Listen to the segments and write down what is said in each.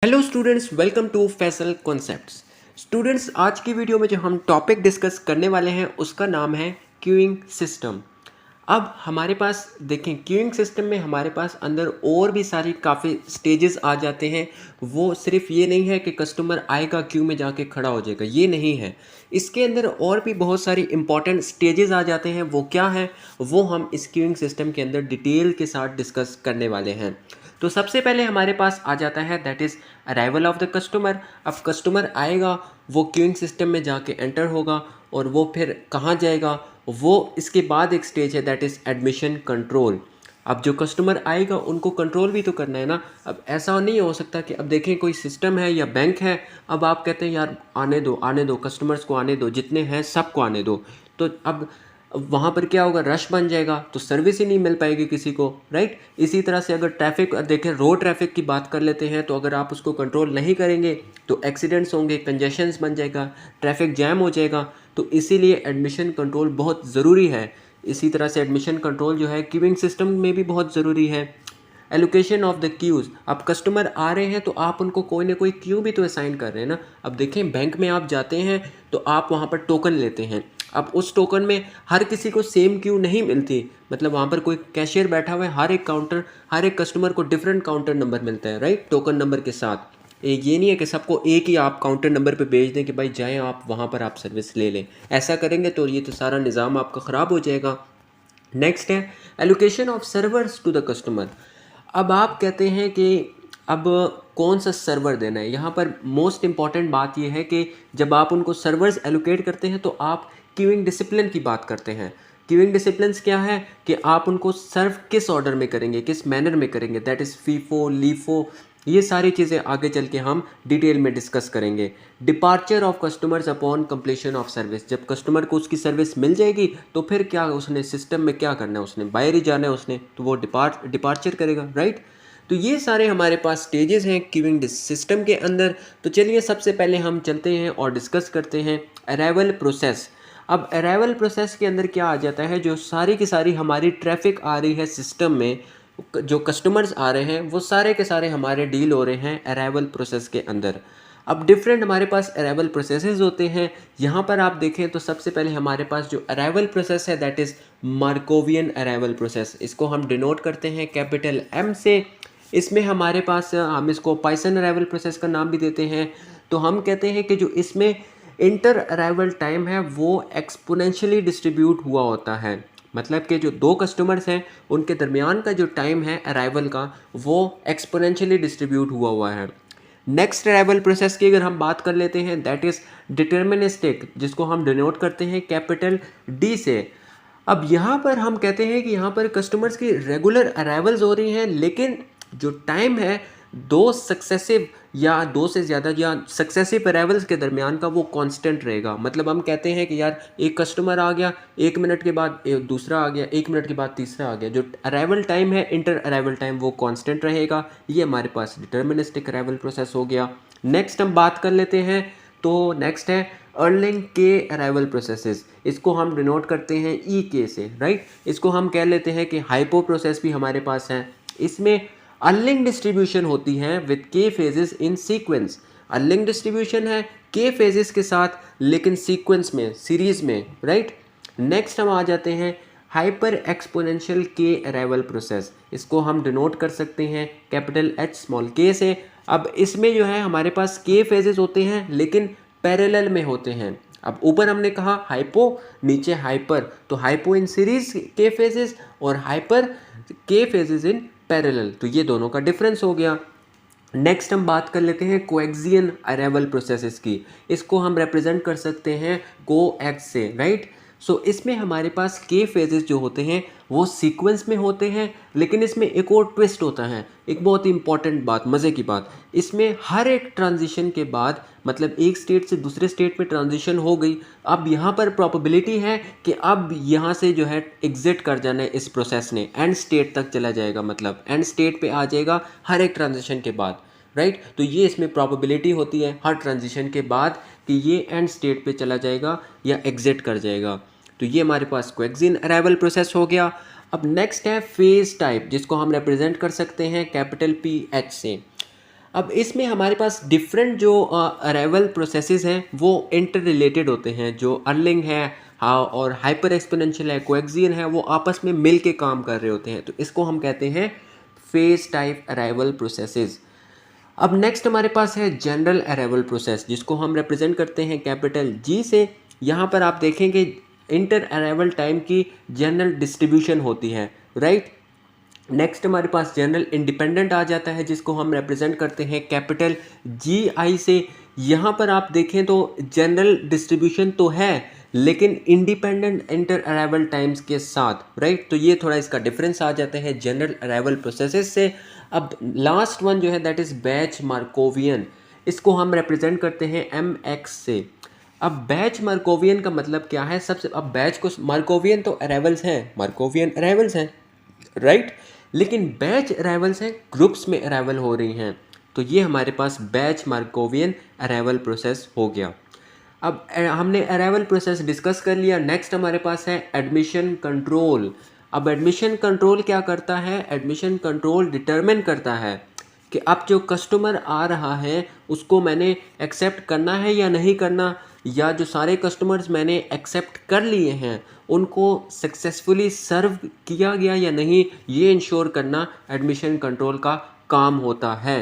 Hello students, welcome to Faisal concepts. Students, आज की video में जो हम टॉपिक डिस्कस करने वाले हैं उसका नाम है क्यूइंग सिस्टम। अब हमारे पास देखें, क्यूइंग सिस्टम में हमारे पास अंदर और भी सारी काफ़ी स्टेजेस आ जाते हैं। वो सिर्फ ये नहीं है कि कस्टमर आएगा क्यू में जाके खड़ा हो जाएगा, ये नहीं है। इसके अंदर और भी बहुत सारी इंपॉर्टेंट स्टेजेस आ जाते हैं। वो क्या है, वो हम इस क्यूइंग सिस्टम के अंदर डिटेल के साथ डिस्कस करने वाले हैं। तो सबसे पहले हमारे पास आ जाता है that is arrival of the customer. अब कस्टमर आएगा, वो क्यूइंग सिस्टम में जाके एंटर होगा और वो फिर कहाँ जाएगा, वो इसके बाद एक स्टेज है दैट इज़ एडमिशन कंट्रोल। अब जो कस्टमर आएगा उनको कंट्रोल भी तो करना है ना। अब ऐसा नहीं हो सकता कि अब देखें कोई सिस्टम है या बैंक है, अब आप कहते हैं यार आने दो कस्टमर्स को, आने दो, जितने हैं सबको आने दो। तो अब वहाँ पर क्या होगा, रश बन जाएगा, तो सर्विस ही नहीं मिल पाएगी किसी को, राइट। इसी तरह से अगर ट्रैफिक देखें, रोड ट्रैफिक की बात कर लेते हैं, तो अगर आप उसको कंट्रोल नहीं करेंगे तो एक्सीडेंट्स होंगे, कंजेशंस बन जाएगा, ट्रैफिक जैम हो जाएगा। तो इसीलिए एडमिशन कंट्रोल बहुत ज़रूरी है। इसी तरह से एडमिशन कंट्रोल जो है क्यूइंग सिस्टम में भी बहुत ज़रूरी है। एलोकेशन ऑफ द क्यूज़, अब कस्टमर आ रहे हैं तो आप उनको कोई ना कोई क्यू भी तो असाइन कर रहे हैं ना। अब देखें, बैंक में आप जाते हैं तो आप वहाँ पर टोकन लेते हैं। अब उस टोकन में हर किसी को सेम क्यू नहीं मिलती, मतलब वहाँ पर कोई कैशियर बैठा हुआ है, हर एक कस्टमर को डिफरेंट काउंटर नंबर मिलता है, राइट, टोकन नंबर के साथ। ये नहीं है कि सबको एक ही आप काउंटर नंबर पे भेज दें कि भाई जाएं आप वहाँ पर आप सर्विस ले लें। ऐसा करेंगे तो ये तो सारा निज़ाम आपका ख़राब हो जाएगा। नेक्स्ट है allocation of servers to the customer. अब आप कहते हैं कि अब कौन सा सर्वर देना है। यहाँ पर मोस्ट इंपॉर्टेंट बात यह है कि जब आप उनको सर्वर्स एलोकेट करते हैं तो आप क्यूइंग डिसिप्लिन की बात करते हैं। क्यूइंग डिसिप्लिन्स क्या है कि आप उनको सर्व किस ऑर्डर में करेंगे, किस मैनर में करेंगे, दैट इज़ फीफो लीफो। ये सारी चीज़ें आगे चल के हम डिटेल में डिस्कस करेंगे। Departure of customers upon completion of service, जब कस्टमर को उसकी सर्विस मिल जाएगी तो फिर क्या उसने सिस्टम में क्या करना है, उसने बाहर ही जाना है उसने, तो वो डिपार्चर करेगा, राइट। तो ये सारे हमारे पास स्टेजेस हैं क्यूइंग सिस्टम के अंदर। तो चलिए सबसे पहले हम चलते हैं और डिस्कस करते हैं अराइवल प्रोसेस। अब अराइवल प्रोसेस के अंदर क्या आ जाता है, जो सारी की सारी हमारी ट्रैफिक आ रही है सिस्टम में, जो कस्टमर्स आ रहे हैं वो सारे के सारे हमारे डील हो रहे हैं अराइवल प्रोसेस के अंदर। अब डिफरेंट हमारे पास अराइवल प्रोसेसेस होते हैं। यहाँ पर आप देखें तो सबसे पहले हमारे पास जो अराइवल प्रोसेस है that is Markovian arrival process. इसको हम डिनोट करते हैं कैपिटल एम से। इसमें हमारे पास हम इसको पाइसन अराइवल प्रोसेस का नाम भी देते हैं। तो हम कहते हैं कि जो इसमें इंटर अराइवल टाइम है वो एक्सपोनेंशियली डिस्ट्रीब्यूट हुआ होता है। मतलब कि जो दो कस्टमर्स हैं उनके दरमियान का जो टाइम है अराइवल का, वो एक्सपोनेंशियली डिस्ट्रीब्यूट हुआ है। नेक्स्ट अराइवल प्रोसेस की अगर हम बात कर लेते हैं दैट इज़ डिटर्मिनिस्टिक, जिसको हम डिनोट करते हैं कैपिटल डी से। अब यहाँ पर हम कहते हैं कि यहाँ पर कस्टमर्स की रेगुलर अराइवल्स हो रही हैं, लेकिन जो टाइम है दो सक्सेसिव या दो से ज़्यादा या सक्सेसिव अराइवल्स के दरमियान का वो कांस्टेंट रहेगा। मतलब हम कहते हैं कि यार एक कस्टमर आ गया, 1 मिनट के बाद दूसरा आ गया, 1 मिनट के बाद तीसरा आ गया, जो अराइवल टाइम है इंटर अराइवल टाइम वो कांस्टेंट रहेगा। ये हमारे पास डिटर्मिनिस्टिक अराइवल प्रोसेस हो गया। नेक्स्ट हम बात कर लेते हैं, तो नेक्स्ट है अर्लिंग के अराइवल प्रोसेसेस। इसको हम डिनोट करते हैं ई के से, राइट। इसको हम कह लेते हैं कि हाइपो प्रोसेस भी हमारे पास है। इसमें अर्लिंग डिस्ट्रीब्यूशन होती है विद के फेजेस इन सीक्वेंस। अर्लिंग डिस्ट्रीब्यूशन है के फेजेस के साथ, लेकिन सीक्वेंस में, सीरीज में, राइट। नेक्स्ट हम आ जाते हैं हाइपर एक्सपोनेंशियल के अराइवल प्रोसेस। इसको हम डिनोट कर सकते हैं कैपिटल एच स्मॉल के से। अब इसमें जो है हमारे पास के फेजेस होते हैं लेकिन पैरेलल में होते हैं। अब ऊपर हमने कहा हाइपो, नीचे हाइपर, तो हाइपो इन सीरीज के फेजेस और हाइपर के फेजेस इन पैरेलल, तो ये दोनों का डिफरेंस हो गया। नेक्स्ट हम बात कर लेते हैं कोएक्सियल अराइवल प्रोसेसेस की। इसको हम रिप्रेजेंट कर सकते हैं कोएक्स से, राइट। सो इसमें हमारे पास के फेजेस जो होते हैं वो सीक्वेंस में होते हैं, लेकिन इसमें एक और ट्विस्ट होता है, एक बहुत ही इंपॉर्टेंट बात, मज़े की बात। इसमें हर एक ट्रांजिशन के बाद, मतलब एक स्टेट से दूसरे स्टेट में ट्रांजिशन हो गई, अब यहाँ पर प्रोबेबिलिटी है कि अब यहाँ से जो है एग्जिट कर जाना है इस प्रोसेस ने, एंड स्टेट तक चला जाएगा, मतलब एंड स्टेट पे आ जाएगा हर एक ट्रांजिशन के बाद, राइट। तो ये इसमें प्रोबेबिलिटी होती है हर ट्रांजिशन के बाद कि ये एंड स्टेट पे चला जाएगा या एग्जिट कर जाएगा। तो ये हमारे पास कोएक्सियल अराइवल प्रोसेस हो गया। अब नेक्स्ट है फेज टाइप, जिसको हम रिप्रेजेंट कर सकते हैं कैपिटल पी एच से। अब इसमें हमारे पास डिफरेंट जो अराइवल प्रोसेसेस हैं वो इंटर रिलेटेड होते हैं। जो अर्लिंग है हाँ और हाइपर एक्सपोनेंशियल है, कोएक्सियल है, वो आपस में मिल के काम कर रहे होते हैं। तो इसको हम कहते हैं फेज टाइप अराइवल प्रोसेसेस। अब नेक्स्ट हमारे पास है जनरल अराइवल प्रोसेस, जिसको हम रिप्रेजेंट करते हैं कैपिटल जी से। यहाँ पर आप देखेंगे इंटर अराइवल टाइम की जनरल डिस्ट्रीब्यूशन होती है, राइट। नेक्स्ट हमारे पास जनरल इंडिपेंडेंट आ जाता है, जिसको हम रिप्रेजेंट करते हैं कैपिटल जी आई से। यहाँ पर आप देखें तो जनरल डिस्ट्रीब्यूशन तो है लेकिन इंडिपेंडेंट इंटर अराइवल टाइम्स के साथ, राइट। तो ये थोड़ा इसका डिफरेंस आ जाता है जनरल अराइवल प्रोसेसेस से। अब लास्ट वन जो है दैट इज़ बैच मार्कोवियन, इसको हम रिप्रेजेंट करते हैं एम एक्स से। अब बैच मार्कोवियन का मतलब क्या है? सबसे अब बैच को मार्कोवियन तो अराइवल्स हैं, मार्कोवियन अराइवल्स हैं, राइट। लेकिन बैच अराइवल्स हैं, ग्रुप्स में अराइवल हो रही हैं। तो ये हमारे पास बैच मार्कोवियन अराइवल प्रोसेस हो गया। अब हमने अराइवल प्रोसेस डिस्कस कर लिया। नेक्स्ट हमारे पास है एडमिशन कंट्रोल। अब एडमिशन कंट्रोल क्या करता है? एडमिशन कंट्रोल डिटरमिन करता है कि अब जो कस्टमर आ रहा है उसको मैंने एक्सेप्ट करना है या नहीं करना, या जो सारे कस्टमर्स मैंने एक्सेप्ट कर लिए हैं उनको सक्सेसफुली सर्व किया गया या नहीं, ये इंश्योर करना एडमिशन कंट्रोल का काम होता है,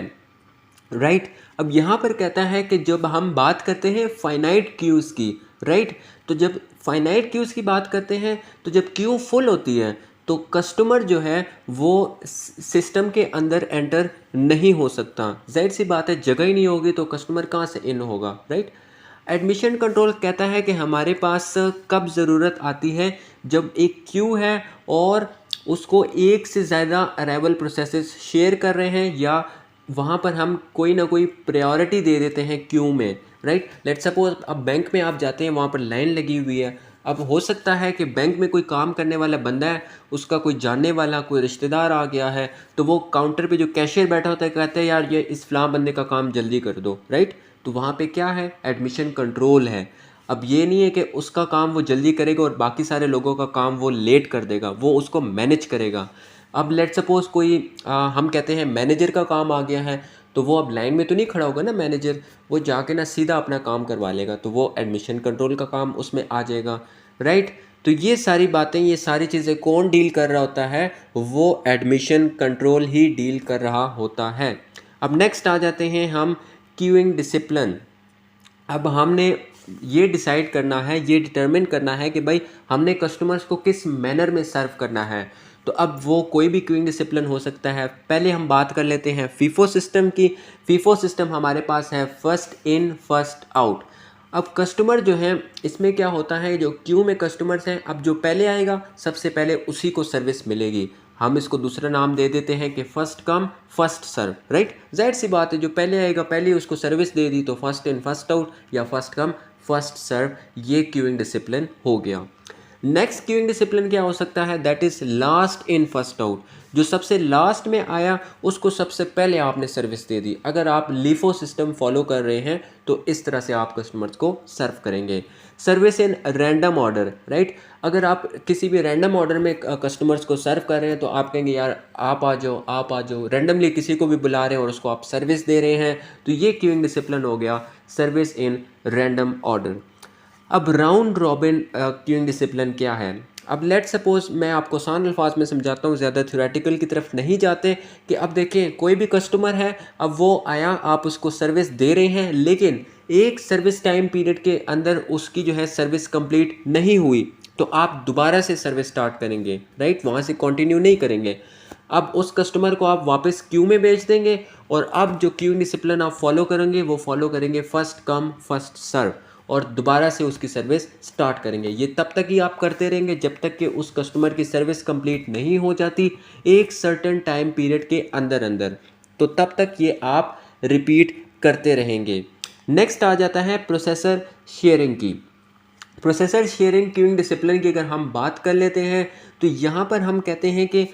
राइट। अब यहाँ पर कहता है कि जब हम बात करते हैं फाइनाइट क्यूज़ की, राइट, तो जब फाइनाइट क्यूज़ की बात करते हैं तो जब क्यू फुल होती है तो कस्टमर जो है वो सिस्टम के अंदर एंटर नहीं हो सकता। जाहिर सी बात है, जगह ही नहीं होगी तो कस्टमर कहाँ से इन होगा, राइट। एडमिशन कंट्रोल कहता है कि हमारे पास कब ज़रूरत आती है, जब एक क्यू है और उसको एक से ज़्यादा अराइवल प्रोसेसेस शेयर कर रहे हैं, या वहाँ पर हम कोई ना कोई प्रायोरिटी दे देते हैं क्यू में, राइट। लेट्स सपोज अब बैंक में आप जाते हैं, वहाँ पर लाइन लगी हुई है। अब हो सकता है कि बैंक में कोई काम करने वाला बंदा है, उसका कोई जानने वाला कोई रिश्तेदार आ गया है, तो वो काउंटर पे जो कैशियर बैठा होता है कहता है यार ये इस फलां बंदे का काम जल्दी कर दो, राइट। तो वहाँ पे क्या है? एडमिशन कंट्रोल है। अब ये नहीं है कि उसका काम वो जल्दी करेगा और बाकी सारे लोगों का काम वो लेट कर देगा, वो उसको मैनेज करेगा। अब लेट सपोज़ कोई हम कहते हैं मैनेजर का काम आ गया है, तो वो अब लाइन में तो नहीं खड़ा होगा ना मैनेजर, वो जाके ना सीधा अपना काम करवा लेगा, तो वो एडमिशन कंट्रोल का काम उसमें आ जाएगा, राइट। तो ये सारी बातें, ये सारी चीज़ें कौन डील कर रहा होता है? वो एडमिशन कंट्रोल ही डील कर रहा होता है। अब नेक्स्ट आ जाते हैं हम क्यूइंग डिसिप्लिन। अब हमने ये डिसाइड करना है, ये डिटरमिन करना है कि भाई हमने कस्टमर्स को किस मैनर में सर्व करना है। तो अब वो कोई भी क्यूइंग डिसिप्लिन हो सकता है। पहले हम बात कर लेते हैं फीफो सिस्टम की। फीफो सिस्टम हमारे पास है फर्स्ट इन फर्स्ट आउट। अब कस्टमर जो है, इसमें क्या होता है, जो क्यू में कस्टमर्स हैं, अब जो पहले आएगा सबसे पहले उसी को सर्विस मिलेगी। हम इसको दूसरा नाम दे देते हैं कि first come first serve, right. जाहिर सी बात है, जो पहले आएगा पहले उसको सर्विस दे दी, तो फर्स्ट इन फर्स्ट आउट या फर्स्ट कम फर्स्ट सर्व, ये क्यूइंग डिसिप्लिन हो गया। नेक्स्ट क्यूइंग डिसिप्लिन क्या हो सकता है? That is last in first out. जो सबसे लास्ट में आया उसको सबसे पहले आपने सर्विस दे दी। अगर आप लीफो सिस्टम फॉलो कर रहे हैं तो इस तरह से आप कस्टमर्स को सर्व करेंगे। Service in random order, right. अगर आप किसी भी रैंडम ऑर्डर में कस्टमर्स को सर्व कर रहे हैं तो आप कहेंगे यार आप आ जाओ, आप आ जाओ। रैंडमली किसी को भी बुला रहे हैं और उसको आप सर्विस दे रहे हैं, तो ये क्यूइंग डिसिप्लिन हो गया, सर्विस इन रैंडम ऑर्डर। अब राउंड रॉबिन क्यूइंग डिसिप्लिन क्या है? अब लेट सपोज मैं आपको आसान अल्फाज में समझाता हूँ, ज़्यादा थ्योरेटिकल की तरफ नहीं जाते। कि अब देखें कोई भी कस्टमर है, अब वो आया, आप उसको सर्विस दे रहे हैं, लेकिन एक सर्विस टाइम पीरियड के अंदर उसकी जो है सर्विस कंप्लीट नहीं हुई, तो आप दोबारा से सर्विस स्टार्ट करेंगे, राइट, वहाँ से कंटिन्यू नहीं करेंगे। अब उस कस्टमर को आप वापस क्यू में भेज देंगे, और अब जो क्यू डिसिप्लिन आप फॉलो करेंगे वो फॉलो करेंगे फर्स्ट कम फर्स्ट सर्व, और दोबारा से उसकी सर्विस स्टार्ट करेंगे। ये तब तक ही आप करते रहेंगे जब तक कि उस कस्टमर की सर्विस कंप्लीट नहीं हो जाती एक सर्टेन टाइम पीरियड के अंदर अंदर, तो तब तक ये आप रिपीट करते रहेंगे। नेक्स्ट आ जाता है प्रोसेसर शेयरिंग की। प्रोसेसर शेयरिंग क्यूइंग डिसिप्लिन की अगर हम बात कर लेते हैं तो यहाँ पर हम कहते हैं कि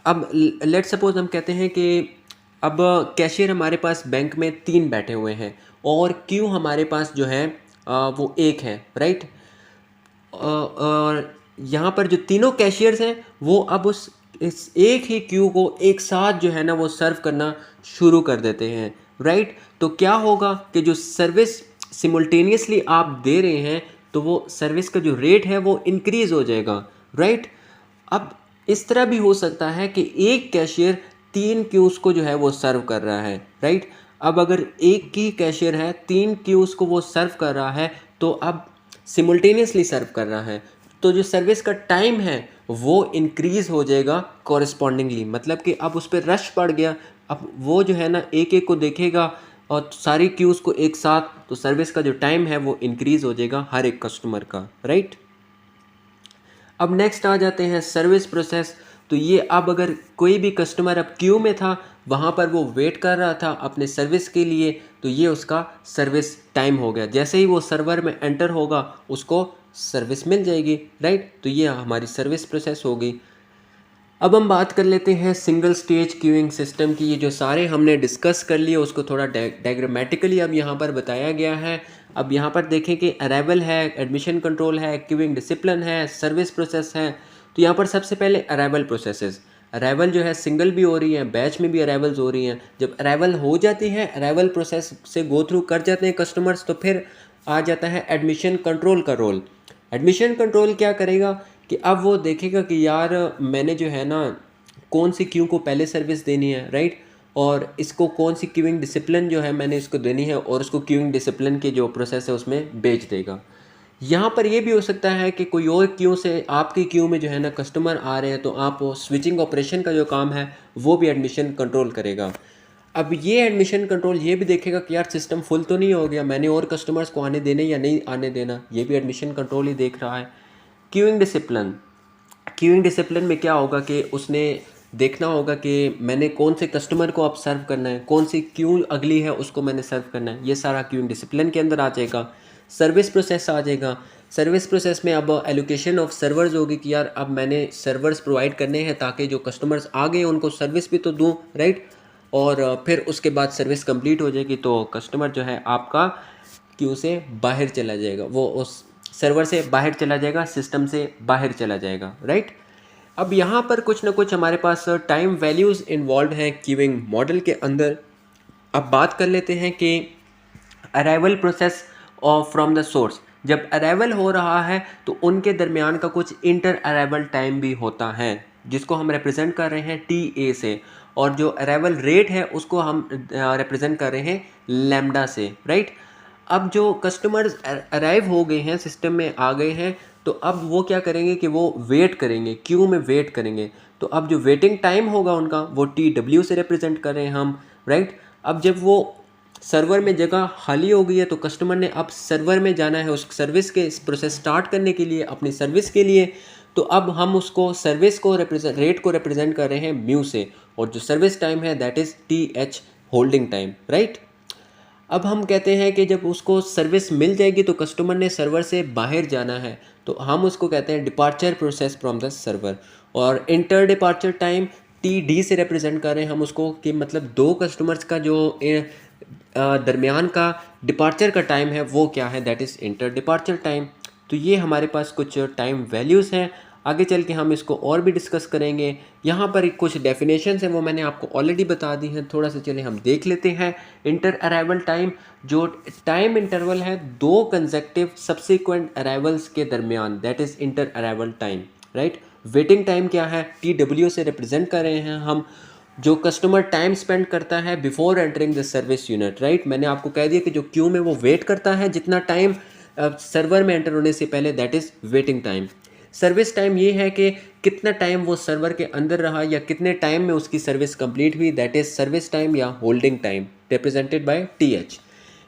अब लेट सपोज हम कहते हैं कि अब कैशियर हमारे पास बैंक में 3 बैठे हुए हैं और क्यू हमारे पास जो है वो 1 है, राइट। और यहाँ पर जो तीनों कैशियर्स हैं वो अब इस एक ही क्यू को एक साथ जो है ना वो सर्व करना शुरू कर देते हैं, राइट। तो क्या होगा कि जो सर्विस सिमुल्टेनियसली आप दे रहे हैं तो वो सर्विस का जो रेट है वो इंक्रीज़ हो जाएगा, राइट। अब इस तरह भी हो सकता है कि एक कैशियर 3 क्यूज़ को जो है वो सर्व कर रहा है, राइट। अब अगर एक ही कैशियर है 3 क्यूज़ को वो सर्व कर रहा है तो अब सिमुल्टेनियसली सर्व कर रहा है, तो जो सर्विस का टाइम है वो इंक्रीज़ हो जाएगा कॉरस्पॉन्डिंगली, मतलब कि अब उस पर रश पड़ गया। अब वो जो है ना एक एक को देखेगा और सारी क्यूज़ को एक साथ, तो सर्विस का जो टाइम है वो इंक्रीज़ हो जाएगा हर एक कस्टमर का, राइट। अब नेक्स्ट आ जाते हैं सर्विस प्रोसेस। तो ये अब अगर कोई भी कस्टमर अब क्यू में था, वहाँ पर वो वेट कर रहा था अपने सर्विस के लिए, तो ये उसका सर्विस टाइम हो गया। जैसे ही वो सर्वर में एंटर होगा उसको सर्विस मिल जाएगी, राइट। तो ये हमारी सर्विस प्रोसेस हो गई। अब हम बात कर लेते हैं सिंगल स्टेज क्यूइंग सिस्टम की। ये जो सारे हमने डिस्कस कर लिए उसको थोड़ा डायग्रामेटिकली अब यहाँ पर बताया गया है। अब यहाँ पर देखें कि अराइवल है, एडमिशन कंट्रोल है, क्यूइंग डिसिप्लिन है, सर्विस प्रोसेस है। तो यहाँ पर सबसे पहले अराइवल प्रोसेसेस। अराइवल जो है सिंगल भी हो रही है, बैच में भी अराइवल्स हो रही हैं। जब अराइवल हो जाती है, अराइवल प्रोसेस से गो थ्रू कर जाते हैं कस्टमर्स, तो फिर आ जाता है एडमिशन कंट्रोल का रोल। एडमिशन कंट्रोल क्या करेगा कि अब वो देखेगा कि यार मैंने जो है ना कौन सी क्यू को पहले सर्विस देनी है, राइट, और इसको कौन सी क्यूइंग डिसिप्लिन जो है मैंने इसको देनी है, और उसको क्यूइंग डिसिप्लिन के जो प्रोसेस है उसमें बेच देगा। यहाँ पर ये भी हो सकता है कि कोई और क्यू से आपकी क्यू में जो है ना कस्टमर आ रहे हैं, तो आप वो स्विचिंग ऑपरेशन का जो काम है वो भी एडमिशन कंट्रोल करेगा। अब ये एडमिशन कंट्रोल ये भी देखेगा कि यार सिस्टम फुल तो नहीं हो गया, मैंने और कस्टमर्स को आने देने या नहीं आने देना, ये भी एडमिशन कंट्रोल ही देख रहा है। Queuing discipline. क्यूइंग डिसिप्लिन में क्या होगा कि उसने देखना होगा कि मैंने कौन से कस्टमर को अब सर्व करना है, कौन सी क्यू अगली है उसको मैंने सर्व करना है, ये सारा क्यूइंग डिसिप्लिन के अंदर आ जाएगा। सर्विस प्रोसेस आ जाएगा। सर्विस प्रोसेस में अब एलोकेशन ऑफ सर्वर्स होगी कि यार अब मैंने सर्वर्स प्रोवाइड करने हैं ताकि जो कस्टमर्स आ गए उनको सर्विस भी तो दूँ, राइट। और फिर उसके बाद सर्विस कंप्लीट हो जाएगी तो कस्टमर जो है आपका क्यू से बाहर चला जाएगा, वो उस सर्वर से बाहर चला जाएगा, सिस्टम से बाहर चला जाएगा, राइट। अब यहाँ पर कुछ ना कुछ हमारे पास टाइम वैल्यूज़ इन्वॉल्व हैं क्यूइंग मॉडल के अंदर। अब बात कर लेते हैं कि अराइवल प्रोसेस और फ्रॉम द सोर्स। जब अराइवल हो रहा है तो उनके दरमियान का कुछ इंटर अराइवल टाइम भी होता है जिसको हम रिप्रेजेंट कर रहे हैं टी ए से, और जो अराइवल रेट है उसको हम रिप्रेजेंट कर रहे हैं लैम्डा से, राइट। अब जो कस्टमर्स अराइव हो गए हैं, सिस्टम में आ गए हैं, तो अब वो क्या करेंगे कि वो वेट करेंगे, क्यू में वेट करेंगे। तो अब जो वेटिंग टाइम होगा उनका वो टी डब्ल्यू से रिप्रेजेंट कर रहे हैं हम, राइट। अब जब वो सर्वर में जगह खाली हो गई है तो कस्टमर ने अब सर्वर में जाना है उस सर्विस के इस प्रोसेस स्टार्ट करने के लिए, अपनी सर्विस के लिए। तो अब हम उसको सर्विस को रेट को रिप्रेजेंट कर रहे हैं म्यू से, और जो सर्विस टाइम है that is T H holding time, right. अब हम कहते हैं कि जब उसको सर्विस मिल जाएगी तो कस्टमर ने सर्वर से बाहर जाना है, तो हम उसको कहते हैं departure process from the server. और inter departure time T D से रिप्रेजेंट कर रहे हैं हम उसको, कि मतलब दो कस्टमर्स का जो दरमियान का डिपार्चर का टाइम है वो क्या है, that is inter departure time. तो ये हमारे पास कुछ टाइम वैल्यूज़ हैं। आगे चल के हम इसको और भी डिस्कस करेंगे। यहाँ पर कुछ डेफिनेशंस हैं वो मैंने आपको ऑलरेडी बता दी हैं, थोड़ा सा चले हम देख लेते हैं। इंटर अराइवल टाइम, जो टाइम इंटरवल है दो कंसेक्टिव सब्सिक्वेंट अराइवल्स के दरमियान, that is inter arrival time, right. Waiting time क्या है, टी डब्ल्यू से रिप्रेजेंट कर रहे हैं हम, जो कस्टमर टाइम स्पेंड करता है before entering the service unit, right. मैंने आपको कह दिया कि जो क्यू में वो वेट करता है जितना टाइम सर्वर में एंटर होने से पहले, that is waiting time. Service time ये है कि कितना टाइम वो सर्वर के अंदर रहा या कितने टाइम में उसकी सर्विस कंप्लीट हुई, दैट इज़ सर्विस टाइम या holding time, represented by T H.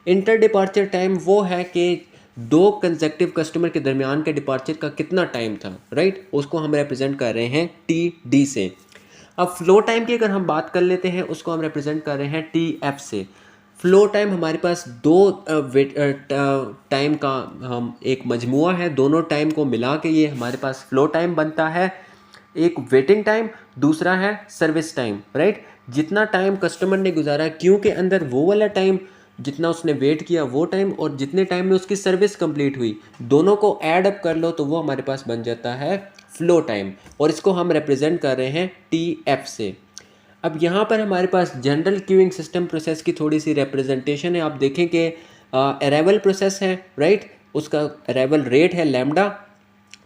Inter departure time वो है कि दो कंसेक्टिव कस्टमर के दरमियान के डिपार्चर का कितना टाइम था, राइट, उसको हम रिप्रेजेंट कर रहे हैं टी डी से। अब फ्लो टाइम की अगर हम बात कर लेते हैं उसको हम रिप्रेजेंट कर रहे हैं टी एफ से। फ्लो टाइम हमारे पास दो टाइम का हम एक मजमुआ है, दोनों टाइम को मिला के ये हमारे पास फ्लो टाइम बनता है। एक वेटिंग टाइम, दूसरा है सर्विस टाइम, राइट। जितना टाइम कस्टमर ने गुजारा क्यू के अंदर वो वाला टाइम, जितना उसने वेट किया वो टाइम, और जितने टाइम में उसकी सर्विस कंप्लीट हुई, दोनों को ऐड अप कर लो तो वो हमारे पास बन जाता है फ्लो टाइम, और इसको हम रिप्रेजेंट कर रहे हैं टी एफ से। अब यहाँ पर हमारे पास जनरल क्यूइंग सिस्टम प्रोसेस की थोड़ी सी रिप्रेजेंटेशन है। आप देखें कि अराइवल प्रोसेस है, राइट, उसका अराइवल रेट है लैम्डा।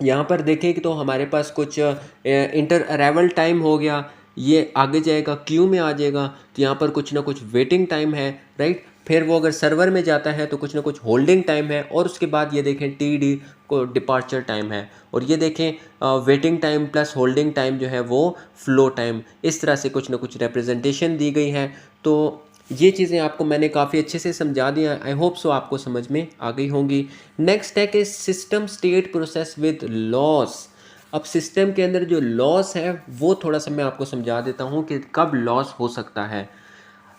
यहाँ पर देखें कि तो हमारे पास कुछ इंटर अराइवल टाइम हो गया, ये आगे जाएगा क्यू में आ जाएगा, तो यहाँ पर कुछ ना कुछ वेटिंग टाइम है, राइट। फिर वो अगर सर्वर में जाता है तो कुछ ना कुछ होल्डिंग टाइम है, और उसके बाद ये देखें टी डी को डिपार्चर टाइम है, और ये देखें waiting time plus holding time जो है वो फ्लो टाइम। इस तरह से कुछ ना कुछ रिप्रेजेंटेशन दी गई है। तो ये चीज़ें आपको मैंने काफ़ी अच्छे से समझा दिया, आई होप सो आपको समझ में आ गई होंगी। नेक्स्ट है कि system state process with loss. अब सिस्टम के अंदर जो लॉस है वो थोड़ा सा मैं आपको समझा देता हूँ कि कब लॉस हो सकता है।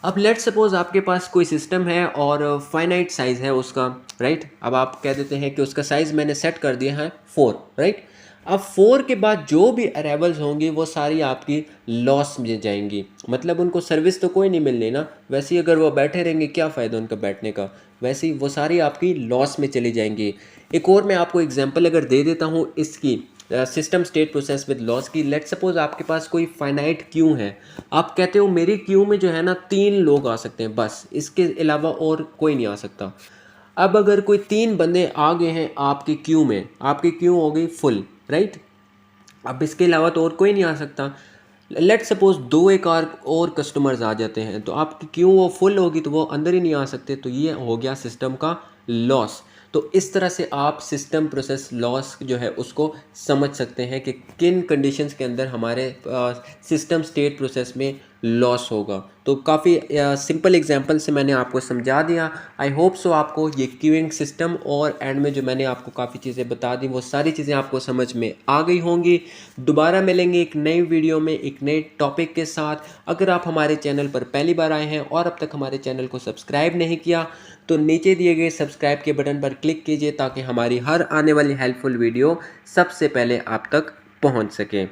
अब लेट सपोज आपके पास कोई सिस्टम है और फाइनाइट साइज़ है उसका, राइट। अब आप कह देते हैं कि उसका साइज़ मैंने सेट कर दिया है 4, राइट। अब 4 के बाद जो भी अराइवल्स होंगी वो सारी आपकी लॉस में जाएंगी, मतलब उनको सर्विस तो कोई नहीं मिलनी ना, वैसे ही अगर वो बैठे रहेंगे क्या फ़ायदा उनका बैठने का, वैसे ही वो सारी आपकी लॉस में चली जाएंगी। एक और मैं आपको एग्जांपल अगर दे देता हूँ इसकी, system state process with loss की। लेट सपोज आपके पास कोई फाइनाइट क्यू है, आप कहते हो मेरी क्यू में जो है ना 3 लोग आ सकते हैं बस, इसके अलावा और कोई नहीं आ सकता। अब अगर कोई 3 बंदे आ गए हैं आपकी क्यू में, आपकी क्यू हो गई फुल, राइट। अब इसके अलावा तो और कोई नहीं आ सकता। लेट सपोज 2 एक और कस्टमर्स आ जाते हैं, तो आपकी क्यों वो फुल होगी तो वो अंदर ही नहीं आ सकते, तो ये हो गया सिस्टम का लॉस। तो इस तरह से आप सिस्टम प्रोसेस लॉस जो है उसको समझ सकते हैं कि किन कंडीशंस के अंदर हमारे सिस्टम स्टेट प्रोसेस में लॉस होगा। तो काफ़ी सिंपल एग्जांपल से मैंने आपको समझा दिया। आई होप सो आपको ये क्यूइंग सिस्टम और एंड में जो मैंने आपको काफ़ी चीज़ें बता दी वो सारी चीज़ें आपको समझ में आ गई होंगी। दोबारा मिलेंगे एक नई वीडियो में एक नए टॉपिक के साथ। अगर आप हमारे चैनल पर पहली बार आए हैं और अब तक हमारे चैनल को सब्सक्राइब नहीं किया तो नीचे दिए गए सब्सक्राइब के बटन पर क्लिक कीजिए ताकि हमारी हर आने वाली हेल्पफुल वीडियो सबसे पहले आप तक पहुंच सके।